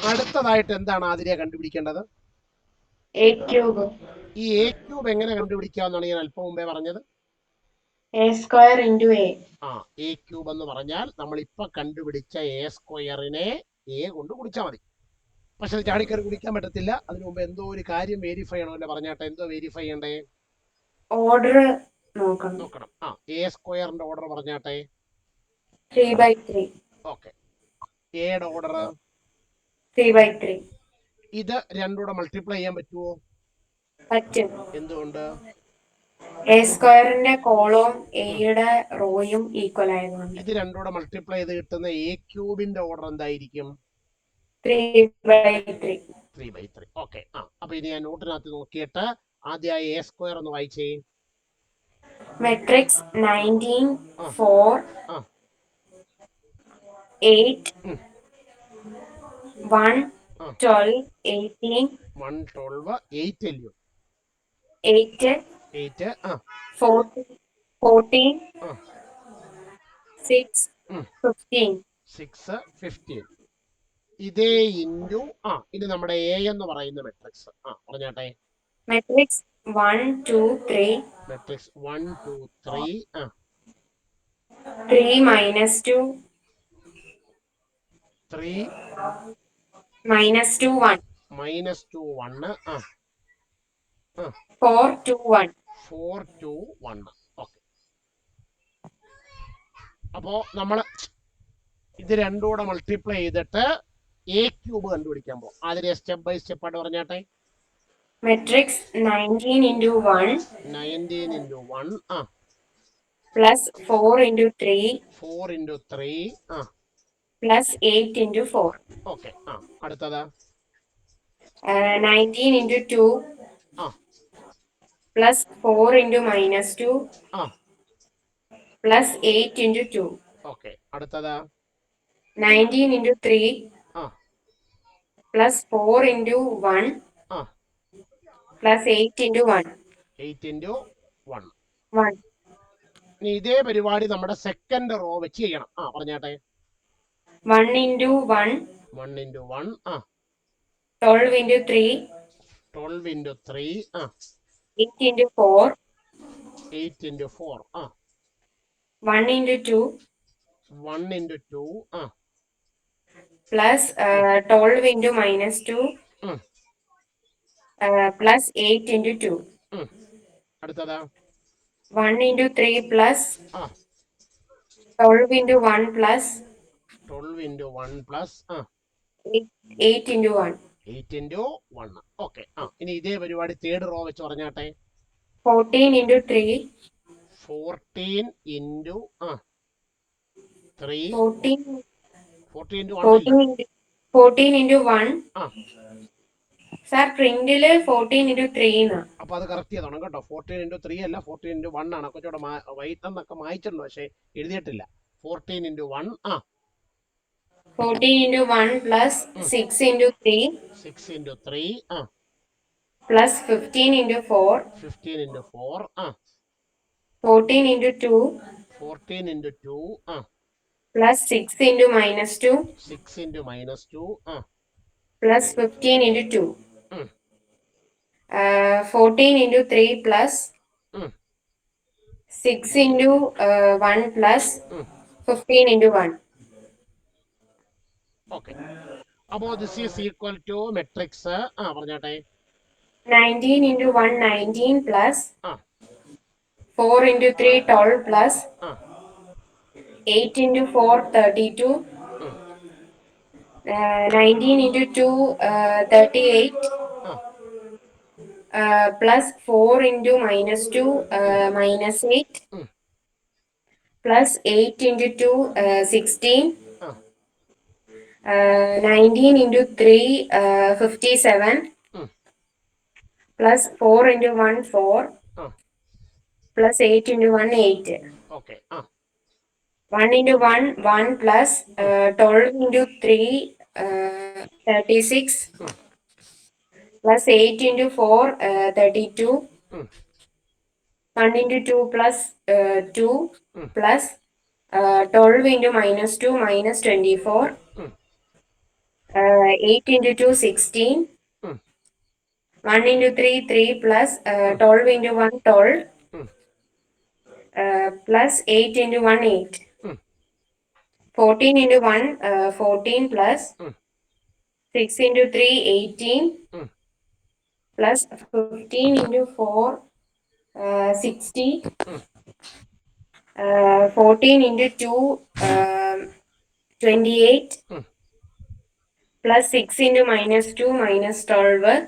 അടുത്തതായിട്ട് എന്താണ് ആതിരെ കണ്ടുപിടിക്കേണ്ടത്? A cube. ഈ എ ക്യൂബ് എങ്ങനെ കണ്ടുപിടിക്കാമെന്നാണ് ഞാൻ അല്പം മുമ്പേ പറഞ്ഞത്. A square into A. A cube എന്ന് പറഞ്ഞാൽ നമ്മൾ ഇപ്പൊ കണ്ടുപിടിച്ച എ സ്ക്വയറിനെ എ കൊണ്ട് ഗുണിച്ചാൽ മതി. പക്ഷെ അത് ചാടിക്കറി കുടിക്കാൻ പറ്റത്തില്ല. അതിനു മുമ്പ് എന്തോ ഒരു കാര്യം വെരിഫൈ ചെയ്യണമല്ലോ, പറഞ്ഞാട്ടെ. എന്തോ വെരിഫൈ ചെയ്യണ്ടേ? ഓർഡർ നോക്കണം. നോക്കണം. ആ, എ സ്ക്വയറിന്റെ ഓർഡർ പറഞ്ഞാട്ടെ. 3/3. ഓക്കെ. എയുടെ ഓർഡർ 3/3. ഇത് രണ്ടൂടെ മൾട്ടിപ്ലൈ ചെയ്യാൻ പറ്റുമോ? പറ്റും. എന്തുകൊണ്ട്? എ സ്ക്വയറിന്റെ കോളവും എയുടെ റോയും ഈക്വൽ ആയതുകൊണ്ട്. ഇത് രണ്ടൂടെ മൾട്ടിപ്ലൈ ചെയ്ത് കിട്ടുന്ന എ ക്യൂബിന്റെ ഓർഡർ എന്തായിരിക്കും? 3/3. 3/3. ഓക്കെ. ആ, അപ്പൊ ഇനി ഞാൻ നോട്ടിനകത്ത് നോക്കിയിട്ട് ആദ്യമായി എ സ്ക്വയർ ഒന്ന് വായിച്ചേ. മെട്രിക്സ് 19, 4, 8, 1, 12, 18, 1, 12, 8 അല്ലയോ? 8, 8, 14, 6, 15. 6, 15. ഇതേ ഇൻറ്റു ഇനി നമ്മുടെ എ എന്ന് പറയുന്ന മെട്രിക്സ് പറഞ്ഞാട്ടെ. Matrix 1, 2, 3. Matrix 1, 2, 3. 3 minus 2. 3 minus 2, 1. minus 2, 1. 4, 2, 1. 4, 2, 1. Okay. അപ്പോ നമ്മൾ ഇത് രണ്ടുകൂടെ മൾട്ടിപ്ലൈ ചെയ്തിട്ട് എ ക്യൂബ് കണ്ടുപിടിക്കാൻ പോകും. അതിനെ സ്റ്റെപ്പ് ബൈ സ്റ്റെപ്പ് ആയിട്ട് പറഞ്ഞാട്ടെ. Matrix 19 into 1. 19 into 1. plus 4 into 3. 4 into 3. plus 8 into 4. Okay. അടുത്തത് 19 into 2. plus 4 into minus 2. plus 8 into 2. Okay. അടുത്തത് 19 into 3. plus 4 into 1. plus 8 into 1. 8 into 1. 1. ഇനി ഇതേ പരിപാടി നമ്മുടെ സെക്കൻഡ് റോ വെച്ച് ചെയ്യണം. പറഞ്ഞാട്ടെ. 1 into 1. 1 into 1. 12 into 3. 12 into 3. 8 into 4. 8 into 4. 1 into 2. 1 into 2. plus 12 into minus 2. plus 8 into 2. അടുത്തത് 1 into 3 plus 12 into 1 plus 12 into 1 plus 8 into 1. 8 into 1. Okay. ഇനി ഇതേ പരിപാടി തേർഡ് റോ വെച്ച് പറഞ്ഞാട്ടെ. 14 into 3. 14 into 3. 14 into 1. 14 into 1. Sir പ്രിന്റില് 14 into 3 എന്നാ. അപ്പൊ അത് കറക്റ്റ് ചെയ്തോണം കേട്ടോ. 14 into 3 അല്ല, 14 into 1 ആണ്. കുറച്ചുകൂടെ വൈറ്റ് എന്നൊക്കെ മായിച്ചിട്ടുണ്ട്, പക്ഷെ എഴുതിയിട്ടില്ല. 14 into 1. 14 into 1 plus 6 into 3. 6 into 3. plus 15 into 4. 15 into 4. 14 into 2. 14 into 2. plus 6 into minus 2. 6 into minus 2. plus 15 into 2. 14 into 3 plus 6 into 1 plus 15 into 1. Okay. അപ്പോൾ this is equal to matrix പറഞ്ഞാട്ടെ. 19 into 1 19 plus 4 into 3 12 plus 8 into 4 32. 19 into 2 38. plus 4 into minus 2 minus 8. plus 8 into 2 16. 19 into 3 57. plus 4 into 1 4. plus 8 into 1 8. Okay. 1 into 1 1 plus 12 into 3 36. plus 8 into 4 32. 1 into 2 plus 2 plus 12 into minus 2 minus 24. 8 into 2 16. 1 into 3 3 plus 12 into 1 12. plus 8 into 1 8. 14 into 1 14 plus 6 into 3, 18. Plus 15 into 4, 60. 14 into 2, 28. Plus 6 into minus 2, minus 12.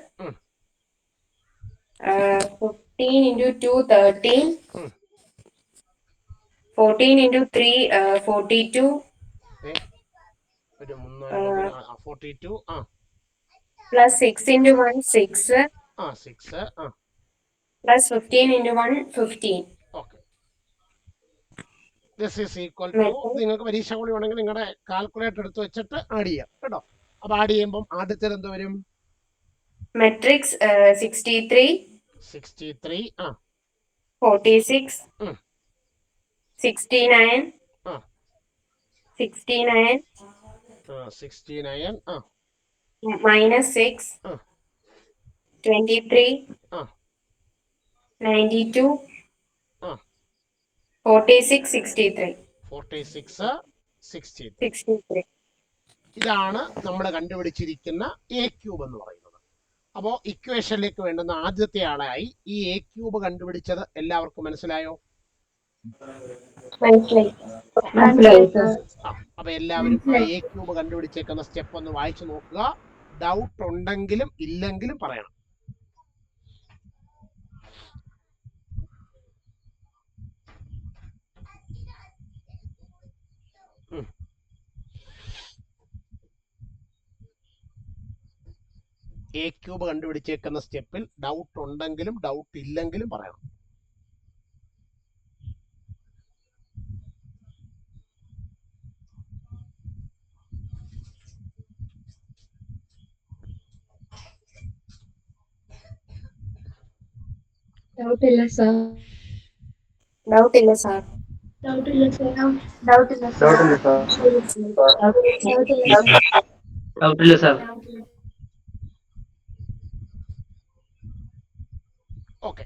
15 into 2, 13. 14 into 3, 42. ഒരു 42 Plus 6 into 1, 6. 6 Plus 15 into 1, 15. Okay. This is equal to, നിങ്ങൾക്ക് പരീക്ഷ കൂടി വേണമെങ്കിൽ നിങ്ങളുടെ കാൽക്കുലേറ്റർ എടുത്ത് വെച്ചിട്ട് ആഡ് ചെയ്യാം കേട്ടോ. അപ്പൊ ആഡ് ചെയ്യുമ്പോൾ ആദ്യത്തേത് എന്ത് വരും? മെട്രിക്സ് 63. 63 46. 69. 69. 69 minus 6. 23. 92. 46, 63. 46 63. 63. ഇതാണ് നമ്മൾ കണ്ടുപിടിച്ചിരിക്കുന്ന എ ക്യൂബ് എന്ന് പറയുന്നത്. അപ്പോൾ ഇക്വേഷനിലേക്ക് വേണ്ടുന്ന ആദ്യത്തെ ആളായി ഈ എ ക്യൂബ് കണ്ടുപിടിച്ചത് എല്ലാവർക്കും മനസ്സിലായോ? അപ്പൊ എല്ലാവരും ആ എ ക്യൂബ് കണ്ടുപിടിച്ചേക്കുന്ന സ്റ്റെപ്പ് ഒന്ന് വായിച്ചു നോക്കുക. ഡൗട്ട് ഉണ്ടെങ്കിലും ഇല്ലെങ്കിലും പറയണം. എ ക്യൂബ് കണ്ടുപിടിച്ചേക്കുന്ന സ്റ്റെപ്പിൽ ഡൗട്ട് ഉണ്ടെങ്കിലും ഡൗട്ട് ഇല്ലെങ്കിലും പറയണം. ഡൗട്ടില്ല സാർ. ഡൗട്ടില്ല സാർ. ഡൗട്ടില്ല സാർ. ഡൗട്ടില്ല സാർ. ഡൗട്ടില്ല സാർ. ഓക്കെ.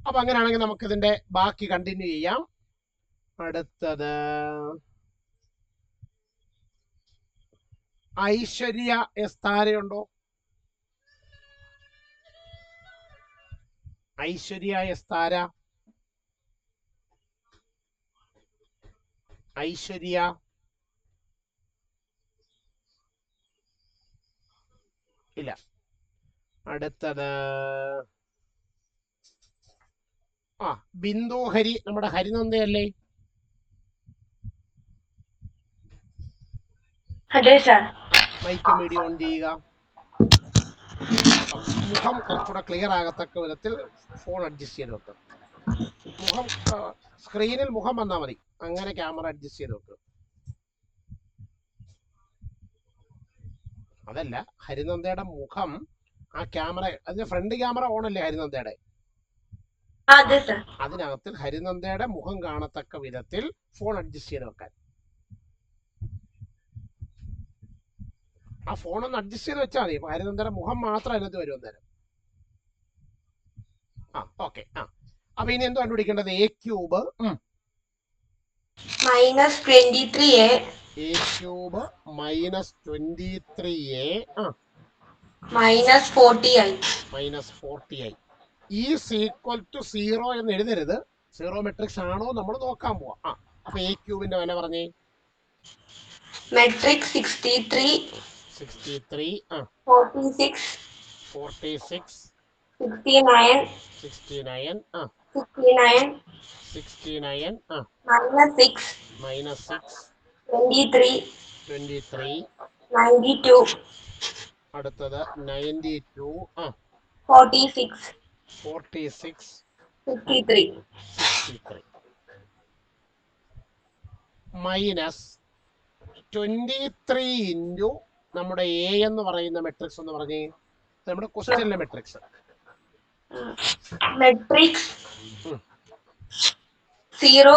അപ്പൊ അങ്ങനെയാണെങ്കിൽ നമുക്ക് ഇതിന്റെ ബാക്കി കണ്ടിന്യൂ ചെയ്യാം. അടുത്തത് ഐശ്വര്യ എസ് താരയുണ്ടോ? ഐശ്വര്യ എസ് താര. ഐശ്വര്യ. ഇല്ല. അടുത്തത് ബിന്ദു ഹരി, നമ്മുടെ ഹരിനന്ദയല്ലേ? അതെ സാർ. മൈക്ക് മീഡിയ ഓൺ ചെയ്യുക. മുഖം കുറച്ചുകൂടെ ക്ലിയർ ആകത്തക്ക വിധത്തിൽ ഫോൺ അഡ്ജസ്റ്റ് ചെയ്ത് വെക്കുക. മുഖം സ്ക്രീനിൽ മുഖം വന്നാൽ മതി, അങ്ങനെ ക്യാമറ അഡ്ജസ്റ്റ് ചെയ്ത് വെക്കുക. അതല്ല, ഹരിനന്ദയുടെ മുഖം ആ ക്യാമറ, അതിന്റെ ഫ്രണ്ട് ക്യാമറ ഓൺ അല്ലേ ഹരിനന്ദയുടെ? അതിനകത്തിൽ ഹരിനന്ദയുടെ മുഖം കാണത്തക്ക വിധത്തിൽ ഫോൺ അഡ്ജസ്റ്റ് ചെയ്ത് വെക്കാൻ. ആ ഫോൺ ഒന്ന് അഡ്ജസ്റ്റ് ചെയ്ത് വെച്ചാൽ മതി. ഹരിനന്ദയുടെ മുഖം മാത്രം അതിനകത്ത് വരും അന്നേരം. ഓക്കെ. അപ്പൊ ഇനി എന്തോ കണ്ടുപിടിക്കേണ്ടത്? A cube minus 23a. A cube minus 23a minus 40i. Minus 40i is equal to 0 എന്ന് എഴുതരുത്. സീറോ മെട്രിക്സ് ആണോ നമ്മൾ നോക്കാൻ പോവാം. അപ്പൊ എ ക്യൂബിന്റെ വില പറഞ്ഞേ. മെട്രിക് 63. 63 46. 46 69. 69 69. 69 minus 6. minus 6 23. 23 92. അടുത്തത് 92 46. 46 53. 63 മൈനസ് 23 ഇൻറ്റു നമ്മുടെ എ എന്ന് പറയുന്ന മെട്രിക്സ് എന്ന് പറഞ്ഞേ. നമ്മുടെ ക്വസ്റ്റ്യനിലെ മെട്രിക്സ്. മെട്രിക്സ് 0.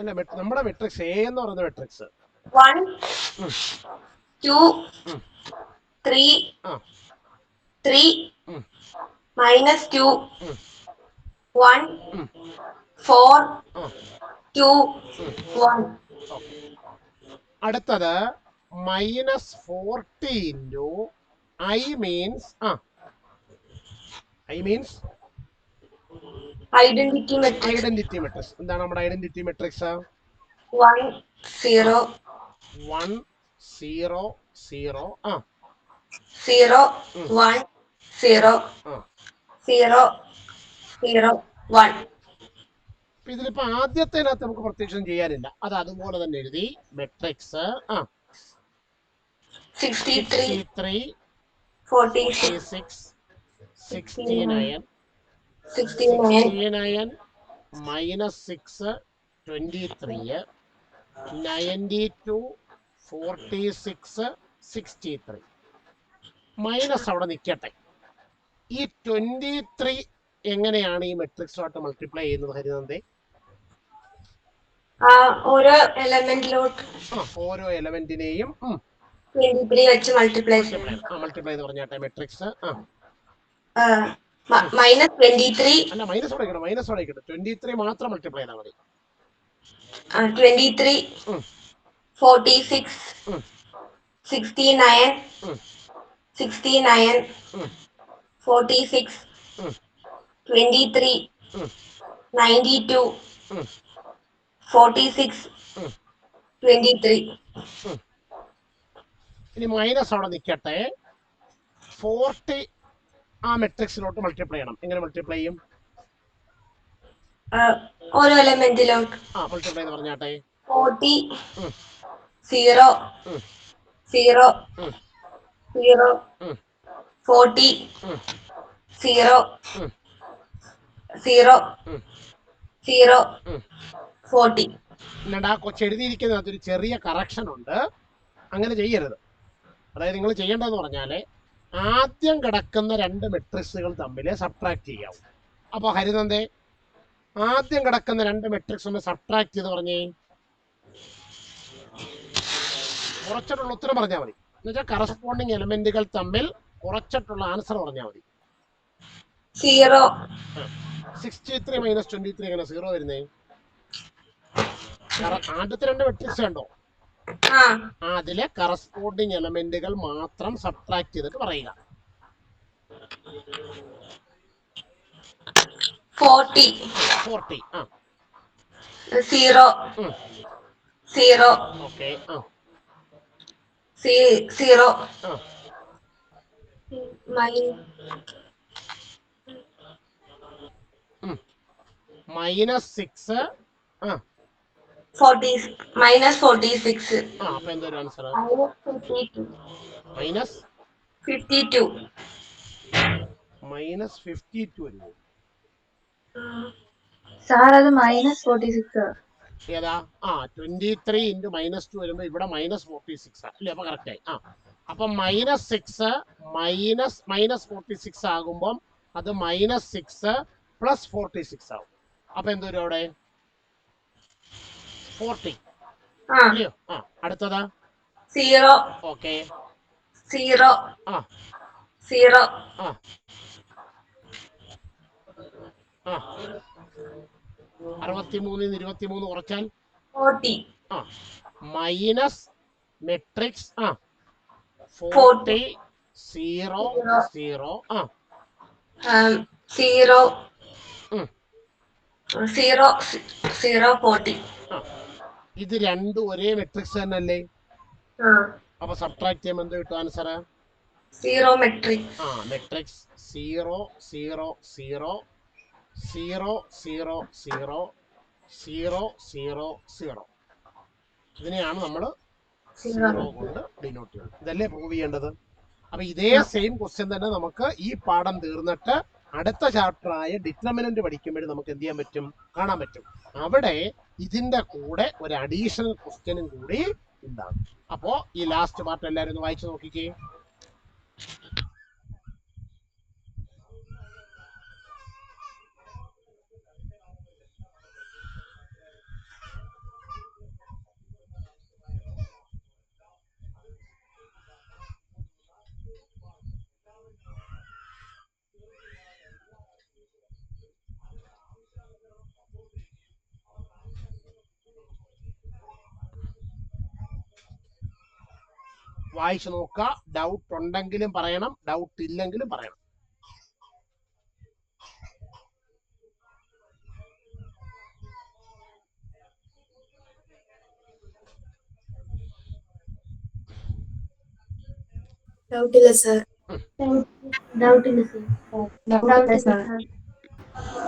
അല്ല, നമ്മുടെ മെട്രിക്സ് എ എന്ന് പറയുന്ന മെട്രിക്സ് 1 2 3 3 minus 2 1 4 2 1. അടുത്തത് minus 40 into I means identity matrix identity matrix. എന്താണ് നമ്മുടെ ഐഡന്റിറ്റി മെട്രിക്സ്? 1 0 1 0 0 0 1 0 0 0 1. അപ്പൊ ഇതിലിപ്പോ ആദ്യത്തേനകത്ത് നമുക്ക് പ്രത്യക്ഷം ചെയ്യാനില്ല, അത് അതുപോലെ തന്നെ എഴുതി. Matrix 63 46 69 69 minus 6 23 92 46 63. മൈനസ് അവിടെ നിൽക്കട്ടെ. ഈ 23 എങ്ങനെയാണ് ഈ മെട്രിക്സുമായിട്ട് മൾട്ടിപ്ലൈ ചെയ്യുന്നത് ഹരിനന്ദേ? ഓരോ എലമെന്റിലോട്ട് ഓരോ എലമെന്റിനെയും 23 വെച്ച് മൾട്ടിപ്ലൈ മൾട്ടിപ്ലൈ എന്ന് പറഞ്ഞാട്ടെ. മെട്രിക്സ് മൈനസ് 23 അല്ല, മൈനസ് അടയ്ക്കണം, 23 മാത്രം മൾട്ടിപ്ലൈ ചെയ്താൽ മതി. 23 46 69 69 46 23 92 46 23. ഇനി മൈനസ് അവിടെ നിൽക്കട്ടെ. 40 ആ മെട്രിക്സിലോട്ട് മൾട്ടിപ്ലൈ ചെയ്യണം. എങ്ങനെ മൾട്ടിപ്ലൈ ചെയ്യും? ഓരോ എലമെന്റിലോട്ട് മൾട്ടിപ്ലൈ എന്ന് പറഞ്ഞാട്ടെ. 40 0 0 0 40 0 0 0 40. എന്നിട്ട് ആ കൊച്ചെഴുതിയിരിക്കുന്നതിനകത്ത് ഒരു ചെറിയ കറക്ഷൻ ഉണ്ട്. അങ്ങനെ ചെയ്യരുത്. അതായത് നിങ്ങൾ ചെയ്യേണ്ടതെന്ന് പറഞ്ഞാൽ ആദ്യം കിടക്കുന്ന രണ്ട് മെട്രിക്സുകൾ തമ്മിൽ സബ്ട്രാക്ട് ചെയ്യാവും. അപ്പോൾ ഹരിനന്ദേ, ആദ്യം കിടക്കുന്ന രണ്ട് മെട്രിക്സ് ഒന്ന് സബ്ട്രാക്ട് ചെയ്ത് പറഞ്ഞേ. കുറച്ചിട്ടുള്ള ഉത്തരം പറഞ്ഞാൽ മതി. എന്നുവെച്ചാൽ കറസ്പോണ്ടിങ് എലമെന്റുകൾ തമ്മിൽ കുറച്ചിട്ടുള്ള ആൻസർ പറഞ്ഞാൽ മതി. 0 63 മൈനസ് 23 എങ്ങനെ 0 വരുന്നേ? ആദ്യത്തെ രണ്ട് മെട്രിക്സ് കണ്ടോ? അതിലെ കറസ്പോണ്ടിങ് എലമെന്റുകൾ മാത്രം സബ്ട്രാക്ട് ചെയ്തിട്ട് പറയുക. 40 0 0 ഓക്കെ 0 മൈനസ് 6 മൈനസ് 46. അപ്പൊ എന്തൊരു ആൻസർ? മൈനസ് 52. മൈനസ് 52 വരുന്നു. സാർ അത് മൈനസ് 46. ഏതാ? 23 ഇൻറ്റു മൈനസ് 2 വരുമ്പോ ഇവിടെ മൈനസ് 46 അല്ലേ? അപ്പൊ കറക്റ്റ് ആയി. അപ്പൊ മൈനസ് 6 മൈനസ് 46 ആകുമ്പം അത് മൈനസ് 6 പ്ലസ് 46 ആവും. അപ്പൊ എന്തോരും അവിടെ? 40 അല്ലയോ? അടുത്തതാ 0 ഓക്കെ 0 0 63 23 കുറച്ചാൽ 40. Minus matrix 40 0 0 0 0 0 40. ഇത് രണ്ടും ഒരേ മെട്രിക്സ് തന്നെ അല്ലേ? അപ്പൊ സബ്ട്രാക്ട് ചെയ്യുമ്പോൾ എന്ത് കിട്ടും ആൻസർ? 0 matrix matrix 0 0 0 0 0 0 0 0 0. ഇതിനെയാണ് നമ്മൾ 0 കൊണ്ട് ഡിനോട്ട് ചെയ്യുന്നത്. ഇതല്ലേ പ്രൂവ് ചെയ്യേണ്ടത്? അപ്പൊ ഇതേ സെയിം ക്വസ്റ്റ്യൻ തന്നെ നമുക്ക് ഈ പാഠം തീർന്നിട്ട് അടുത്ത ചാപ്റ്റർ ആയ ഡിറ്റർമിനന്റ് പഠിക്കുമ്പോഴും നമുക്ക് എന്ത് ചെയ്യാൻ പറ്റും? കാണാൻ പറ്റും. അവിടെ ഇതിന്റെ കൂടെ ഒരു അഡീഷണൽ ക്വസ്റ്റ്യനും കൂടി ഉണ്ടാകും. അപ്പോ ഈ ലാസ്റ്റ് പാർട്ട് എല്ലാവരും ഒന്ന് വായിച്ചു നോക്കിക്കേ. വായിച്ചു നോക്കുക. ഡൗട്ട് ഉണ്ടെങ്കിലും പറയണം, ഡൗട്ട് ഇല്ലെങ്കിലും പറയണം. ഡൗട്ട് ഇല്ല സർ. ഡൗട്ടില്ല സർ.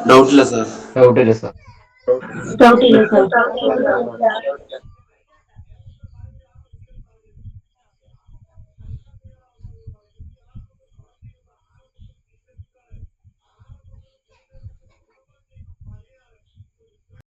ഡൗട്ടില്ല സർ. Doubt. ഡൗട്ടില്ല സർ.